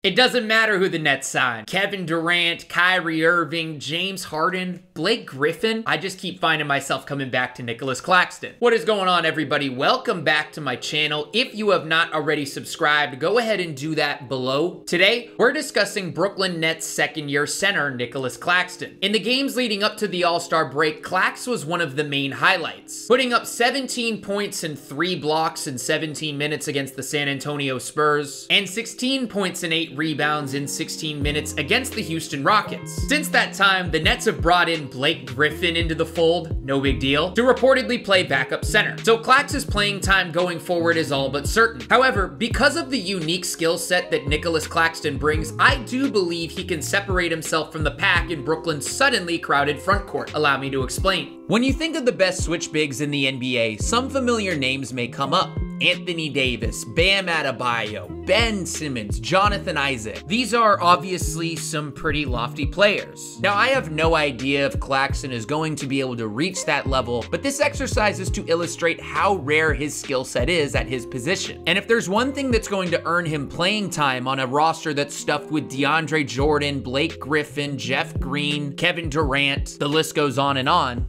It doesn't matter who the Nets sign. Kevin Durant, Kyrie Irving, James Harden, Blake Griffin. I just keep finding myself coming back to Nicolas Claxton. What is going on, everybody? Welcome back to my channel. If you have not already subscribed, go ahead and do that below. Today, we're discussing Brooklyn Nets second-year center Nicolas Claxton. In the games leading up to the All-Star break, Clax was one of the main highlights, putting up 17 points and 3 blocks in 17 minutes against the San Antonio Spurs, and 16 points and 8 rebounds in 16 minutes against the Houston Rockets. Since that time, the Nets have brought in Blake Griffin into the fold, no big deal, to reportedly play backup center. So Clax's playing time going forward is all but certain. However, because of the unique skill set that Nicolas Claxton brings, I do believe he can separate himself from the pack in Brooklyn's suddenly crowded frontcourt. Allow me to explain. When you think of the best switch bigs in the NBA, some familiar names may come up. Anthony Davis, Bam Adebayo, Ben Simmons, Jonathan Isaac. These are obviously some pretty lofty players. Now, I have no idea if Claxton is going to be able to reach that level, but this exercise is to illustrate how rare his skill set is at his position. And if there's one thing that's going to earn him playing time on a roster that's stuffed with DeAndre Jordan, Blake Griffin, Jeff Green, Kevin Durant, the list goes on,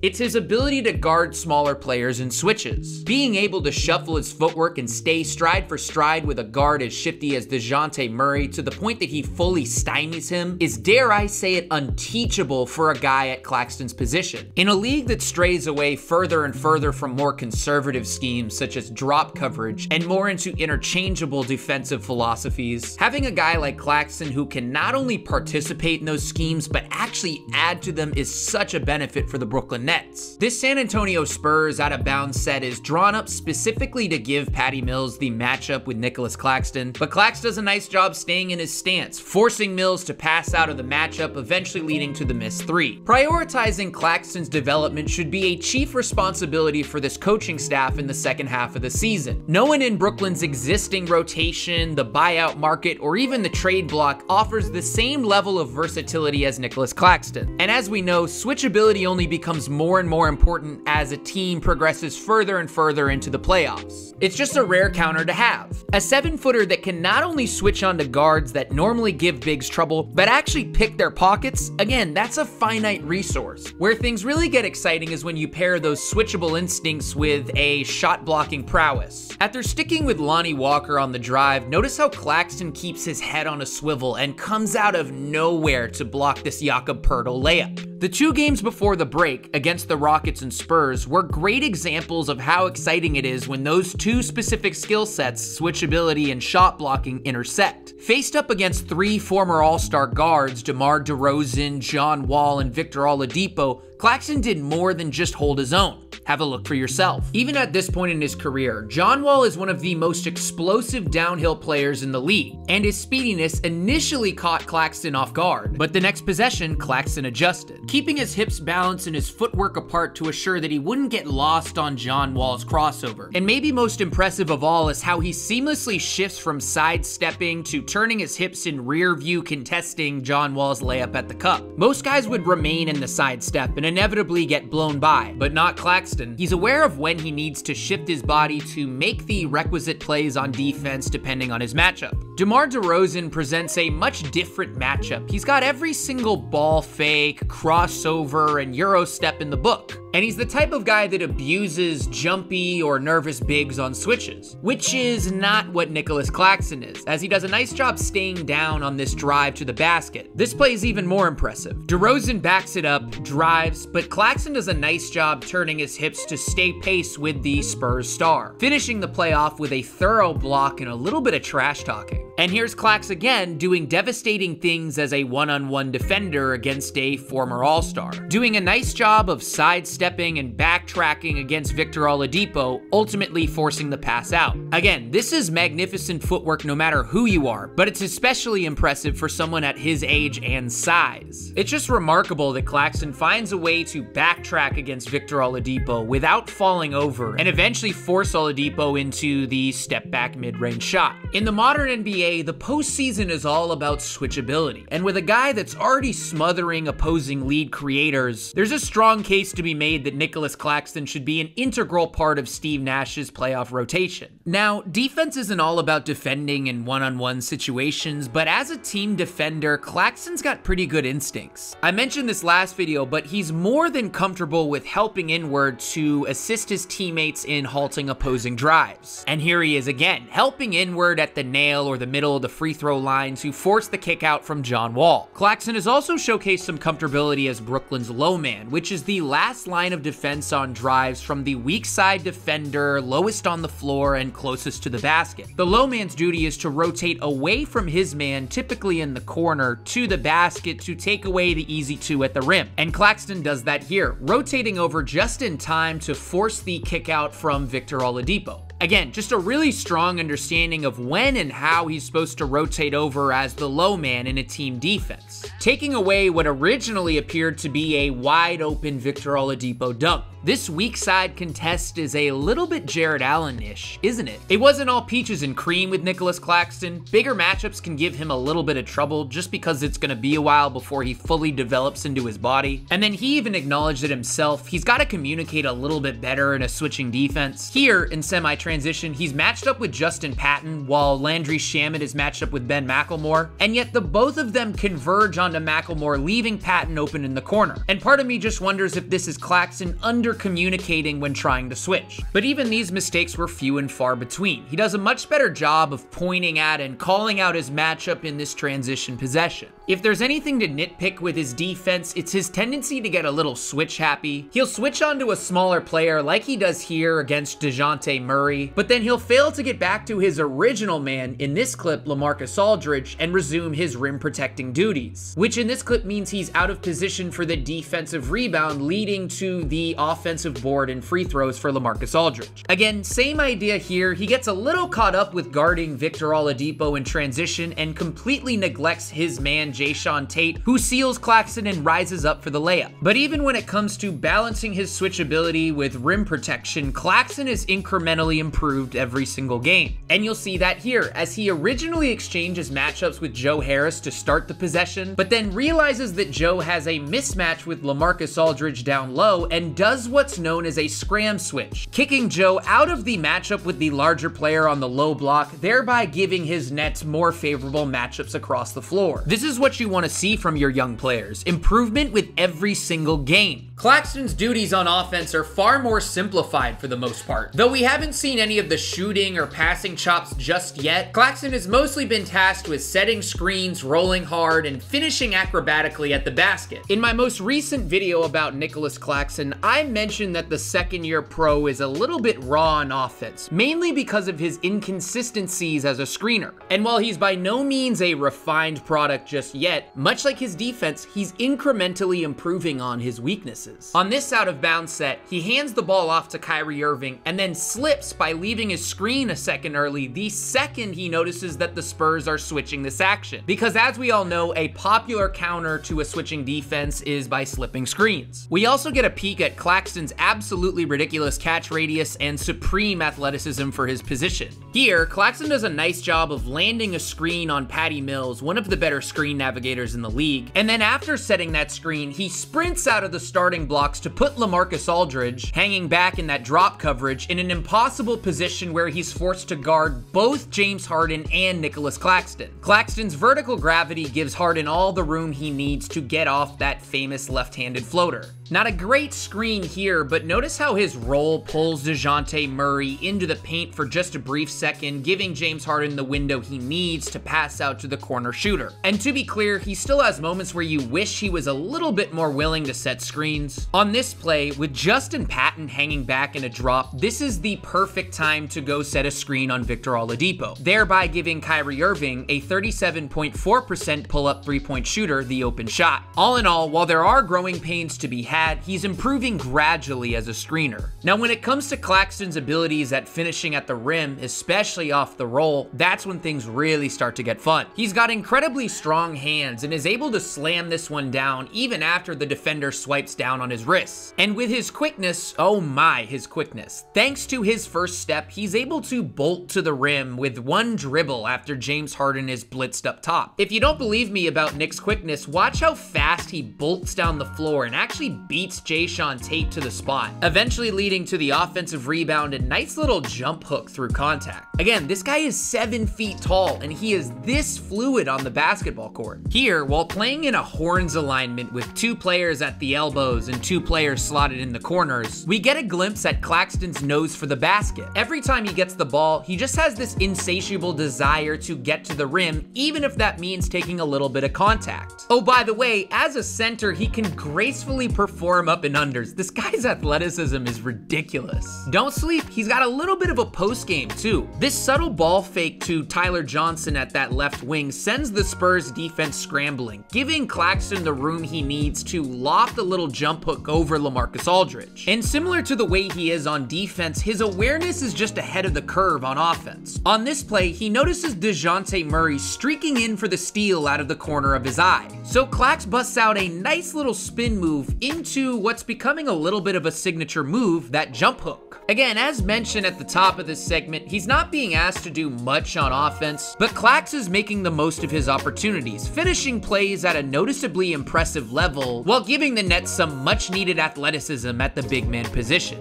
it's his ability to guard smaller players in switches. Being able to shuffle his footwork and stay stride for stride with a guard as shifty as DeJounte Murray to the point that he fully stymies him is, dare I say it, unteachable for a guy at Claxton's position. In a league that strays away further and further from more conservative schemes such as drop coverage and more into interchangeable defensive philosophies, having a guy like Claxton who can not only participate in those schemes but actually add to them is such a benefit for the Brooklyn Nets. This San Antonio Spurs out of bounds set is drawn up specifically to give Patty Mills the matchup with Nicolas Claxton, but Clax does a nice job staying in his stance, forcing Mills to pass out of the matchup, eventually leading to the missed three. Prioritizing Claxton's development should be a chief responsibility for this coaching staff in the second half of the season. No one in Brooklyn's existing rotation, the buyout market, or even the trade block offers the same level of versatility as Nicolas Claxton. And as we know, switchability only becomes more and more important as a team progresses further and further into the playoffs. It's just a rare counter to have. A 7-footer that can not only switch onto guards that normally give bigs trouble, but actually pick their pockets, again, that's a finite resource. Where things really get exciting is when you pair those switchable instincts with a shot-blocking prowess. After sticking with Lonnie Walker on the drive, notice how Claxton keeps his head on a swivel and comes out of nowhere to block this Jakob Poeltl layup. The 2 games before the break against the Rockets and Spurs were great examples of how exciting it is when those 2 specific skill sets, switchability and shot blocking, intersect. Faced up against 3 former All-Star guards, DeMar DeRozan, John Wall, and Victor Oladipo, Claxton did more than just hold his own. Have a look for yourself. Even at this point in his career, John Wall is one of the most explosive downhill players in the league, and his speediness initially caught Claxton off guard, but the next possession, Claxton adjusted, keeping his hips balanced and his footwork apart to assure that he wouldn't get lost on John Wall's crossover. And maybe most impressive of all is how he seamlessly shifts from sidestepping to turning his hips in rear view contesting John Wall's layup at the cup. Most guys would remain in the sidestep and inevitably get blown by, but not Claxton. He's aware of when he needs to shift his body to make the requisite plays on defense depending on his matchup. DeMar DeRozan presents a much different matchup. He's got every single ball fake, crossover, and Euro step in the book. And he's the type of guy that abuses jumpy or nervous bigs on switches, which is not what Nicolas Claxton is, as he does a nice job staying down on this drive to the basket. This play is even more impressive. DeRozan backs it up, drives, but Claxton does a nice job turning his hips to stay pace with the Spurs star, finishing the play off with a thorough block and a little bit of trash talking. And here's Clax again doing devastating things as a one-on-one defender against a former All-Star, doing a nice job of sidestepping and backtracking against Victor Oladipo, ultimately forcing the pass out. Again, this is magnificent footwork no matter who you are, but it's especially impressive for someone at his age and size. It's just remarkable that Claxton finds a way to backtrack against Victor Oladipo without falling over and eventually force Oladipo into the step-back mid-range shot. In the modern NBA, the postseason is all about switchability, and with a guy that's already smothering opposing lead creators, there's a strong case to be made that Nicolas Claxton should be an integral part of Steve Nash's playoff rotation. Now, defense isn't all about defending in one-on-one situations, but as a team defender, Claxton's got pretty good instincts. I mentioned this last video, but he's more than comfortable with helping inward to assist his teammates in halting opposing drives. And here he is again, helping inward at the nail or the middle of the free throw line to force the kick out from John Wall. Claxton has also showcased some comfortability as Brooklyn's low man, which is the last line of defense on drives from the weak side defender, lowest on the floor and closest to the basket. The low man's duty is to rotate away from his man, typically in the corner, to the basket to take away the easy two at the rim. And Claxton does that here, rotating over just in time to force the kick out from Victor Oladipo. Again, just a really strong understanding of when and how he's supposed to rotate over as the low man in a team defense, taking away what originally appeared to be a wide open Victor Oladipo dunk. This weak side contest is a little bit Jared Allen-ish, isn't it? It wasn't all peaches and cream with Nicolas Claxton. Bigger matchups can give him a little bit of trouble just because it's going to be a while before he fully develops into his body. And then he even acknowledged it himself. He's got to communicate a little bit better in a switching defense. Here in semi-transition, he's matched up with Justin Patton while Landry Shamet is matched up with Ben McLemore. And yet the both of them converge onto McLemore, leaving Patton open in the corner. And part of me just wonders if this is Claxton communicating when trying to switch. But even these mistakes were few and far between. He does a much better job of pointing at and calling out his matchup in this transition possession. If there's anything to nitpick with his defense, it's his tendency to get a little switch happy. He'll switch onto a smaller player like he does here against DeJounte Murray, but then he'll fail to get back to his original man, in this clip LaMarcus Aldridge, and resume his rim protecting duties, which in this clip means he's out of position for the defensive rebound, leading to the offensive board and free throws for LaMarcus Aldridge. Again, same idea here. He gets a little caught up with guarding Victor Oladipo in transition and completely neglects his man Jayshawn Tate, who seals Claxton and rises up for the layup. But even when it comes to balancing his switchability with rim protection, Claxton is incrementally improved every single game. And you'll see that here, as he originally exchanges matchups with Joe Harris to start the possession, but then realizes that Joe has a mismatch with LaMarcus Aldridge down low and does what's known as a scram switch, kicking Joe out of the matchup with the larger player on the low block, thereby giving his Nets more favorable matchups across the floor. This is what you want to see from your young players, improvement with every single game. Claxton's duties on offense are far more simplified for the most part. Though we haven't seen any of the shooting or passing chops just yet, Claxton has mostly been tasked with setting screens, rolling hard, and finishing acrobatically at the basket. In my most recent video about Nicolas Claxton, I mentioned that the second-year pro is a little bit raw on offense, mainly because of his inconsistencies as a screener. And while he's by no means a refined product just yet, much like his defense, he's incrementally improving on his weaknesses. On this out-of-bounds set, he hands the ball off to Kyrie Irving and then slips by leaving his screen a second early the second he notices that the Spurs are switching this action. Because as we all know, a popular counter to a switching defense is by slipping screens. We also get a peek at Claxton's absolutely ridiculous catch radius and supreme athleticism for his position. Here, Claxton does a nice job of landing a screen on Patty Mills, one of the better screen navigators in the league, and then after setting that screen, he sprints out of the starting blocks to put LaMarcus Aldridge, hanging back in that drop coverage, in an impossible position where he's forced to guard both James Harden and Nicolas Claxton. Claxton's vertical gravity gives Harden all the room he needs to get off that famous left-handed floater. Not a great screen here, but notice how his roll pulls DeJounte Murray into the paint for just a brief second, giving James Harden the window he needs to pass out to the corner shooter. And to be clear, he still has moments where you wish he was a little bit more willing to set screens. On this play, with Justin Patton hanging back in a drop, this is the perfect time to go set a screen on Victor Oladipo, thereby giving Kyrie Irving, a 37.4% pull-up three-point shooter, the open shot. All in all, while there are growing pains to be had, had, he's improving gradually as a screener. Now, when it comes to Claxton's abilities at finishing at the rim, especially off the roll, that's when things really start to get fun. He's got incredibly strong hands and is able to slam this one down even after the defender swipes down on his wrists. And with his quickness, oh my, his quickness. Thanks to his first step, he's able to bolt to the rim with one dribble after James Harden is blitzed up top. If you don't believe me about Nick's quickness, watch how fast he bolts down the floor and actually beats Jayshawn Tate to the spot, eventually leading to the offensive rebound and nice little jump hook through contact. Again, this guy is 7 feet tall and he is this fluid on the basketball court. Here, while playing in a horns alignment with 2 players at the elbows and 2 players slotted in the corners, we get a glimpse at Claxton's nose for the basket. Every time he gets the ball, he just has this insatiable desire to get to the rim, even if that means taking a little bit of contact. Oh, by the way, as a center, he can gracefully perform up and unders. This guy's athleticism is ridiculous. Don't sleep, he's got a little bit of a post game too. This subtle ball fake to Tyler Johnson at that left wing sends the Spurs defense scrambling, giving Claxton the room he needs to loft a little jump hook over LaMarcus Aldridge. And similar to the way he is on defense, his awareness is just ahead of the curve on offense. On this play, he notices DeJounte Murray streaking in for the steal out of the corner of his eye. So Clax busts out a nice little spin move into what's becoming a little bit of a signature move, that jump hook. Again, as mentioned at the top of this segment, he's not being asked to do much on offense, but Clax is making the most of his opportunities, finishing plays at a noticeably impressive level while giving the Nets some much needed athleticism at the big man position.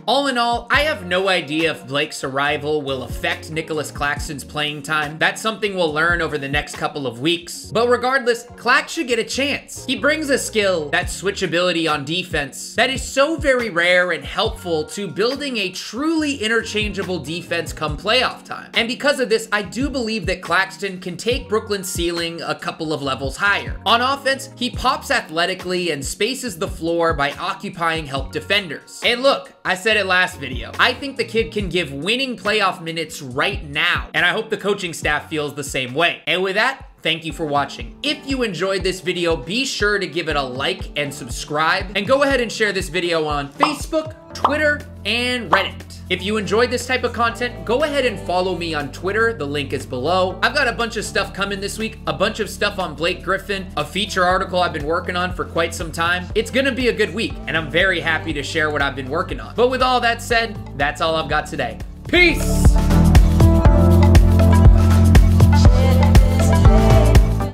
All in all, I have no idea if Blake's arrival will affect Nicolas Claxton's playing time. That's something we'll learn over the next couple of weeks. But regardless, Clax should get a chance. He brings a skill, that switchability on defense, that is so very rare and helpful to building a truly interchangeable defense come playoff time. And because of this, I do believe that Claxton can take Brooklyn's ceiling a couple of levels higher. On offense, he pops athletically and spaces the floor by occupying help defenders. And look, I said it last video, I think the kid can give winning playoff minutes right now, and I hope the coaching staff feels the same way. And with that, thank you for watching. If you enjoyed this video, be sure to give it a like and subscribe, and go ahead and share this video on Facebook, Twitter, and Reddit. If you enjoyed this type of content, go ahead and follow me on Twitter. The link is below. I've got a bunch of stuff coming this week, a bunch of stuff on Blake Griffin, a feature article I've been working on for quite some time. It's gonna be a good week, and I'm very happy to share what I've been working on. But with all that said, that's all I've got today. Peace!